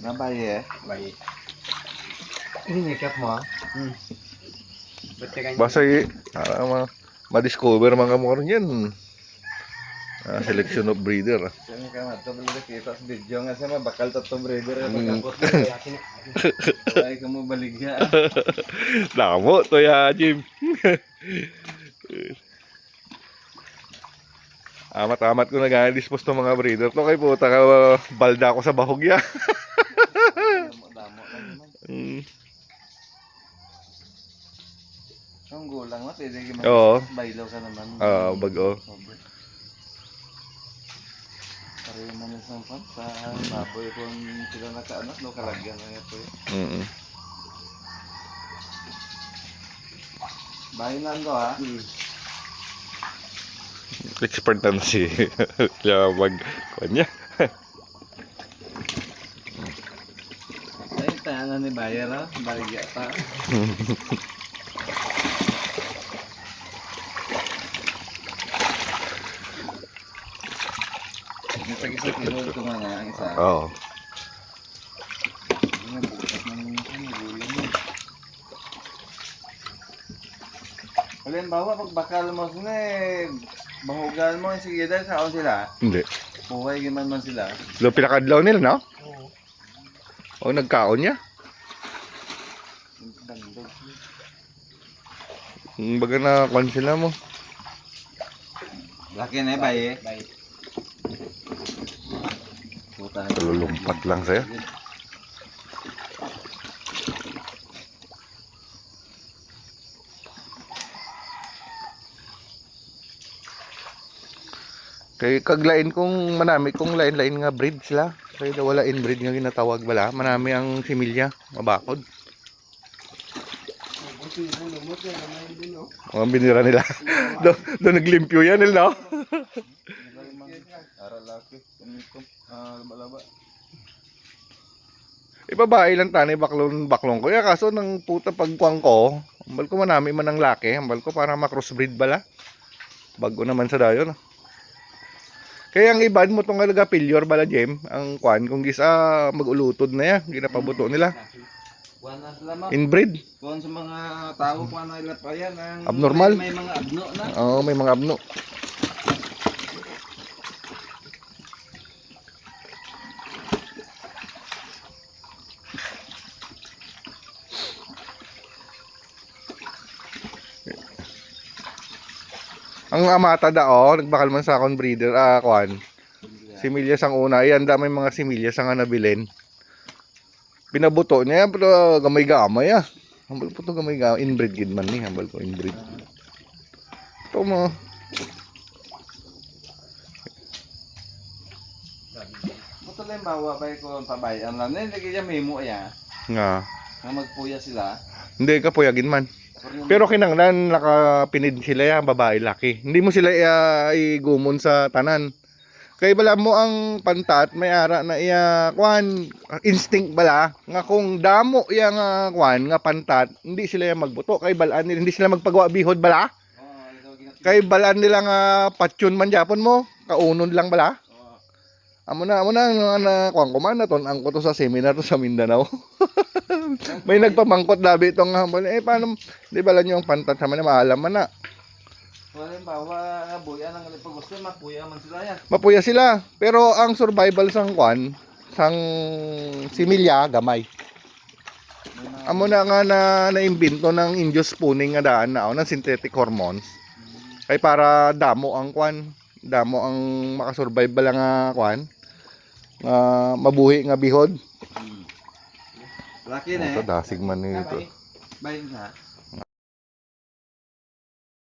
Nabaye. Bayi. Ini makeup mo? Basta ma-discover mga mo rin yan. Selection of breeder. Kaya ka mato balik kita sa video nga sa bakal tatong breeder ka Mm. pagkapot. Ay ka mo baligya. Namo to ya, Jim. Amat-amat ko nag-dispose ng mga breeder. To kay puta ka, balda ako sa bahog ya. Damo lang naman. Mm. Ang gulang mo, pwede ka Oo. baylo ka naman. Bago. Pareho man yung sampan sa baboy kung sila nakaano, no kalagyan na ito. Mm. Bahay na ando ha. Expert na si kaya kanya. Ay, tayanan ni Bayer ha. Baligya ta. Isa kilo ito nga nga ang isa. Oo. Ano, bukas ng gulang mo. Halimbawa, pag bakal mo sila bahugan mo, sige dahil saan sila. Hindi. Buhay giman man sila. Lo pinakadlaw nila, no? O nagkaon niya. Bandog. Baga na kwan sila mo. Laki na baye. Bayi. Puta. Lulumpat lang sa'yo. Kay kaglain kong manami kong lain-lain nga breed sila. Kaya wala inbreed nga ginatawag bala. Manami ang similya, mabakod. Mga binira nila. Doon naglimpyo yan nila, no? Ara laki. Kumikom. Laba-laba. Babae lang tanay baklong ko. Ya kaso ng puta pagkuang ko, ambal ko manami man ang laki, ambal ko para ma-crossbreed bala. Bago naman sa dayon. Kaya ang iban mo tong alaga pilyor bala Jem, ang kwan kung gisa magulutod na ya, ginapabuto nila. Kuha na sila mo. Inbreed. Kung sa mga tao kuha na ilat pa yan. Abnormal. May mga abno na. Oo, may mga abno. Ang amata dao, nagbakal man sa akong breeder, kwan. Similyas ang una, iyan may mga similyas ang nabilin. Pinabuto niya, pero gamay-gamay ah. Hambal po ito gamay-gamay, inbreed gid man ni, hambal ko inbreed. Ito mo. Buto lang bawa ba ko pabayan lang. Hindi kaya memo ya. Nga. Nga magpuya sila. Hindi ka puyagin man. Pero kinanglan nakapinid sila ya, babae laki. Hindi mo sila igumon sa tanan. Kay bala mo ang pantat may ara na iya kwan instinct bala nga kung damo iya nga kwan nga pantat hindi sila ya magbuto kay balaan nila hindi sila magpagawa bihod bala. Kay balaan nila nga patyon man japon mo kaunon lang bala. Amo na kwan ko man naton ang ko to sa seminar to sa Mindanao. May nagpamangkot labi itong hambal paano di bala niyo ang pantat sa man maalam man na. Halimbawa, buya nang pag gusto mapuya man sila yan. Mapuya sila. Pero ang survival sang kwan, sang similya, gamay. Amo na nga naimbento ng induced spawning nga daan na ng synthetic hormones. Kay para damo ang kwan, damo ang makasurvive bala nga kwan, nga mabuhi nga bihod. Laki na Ito dasig man nito. Bayin ha.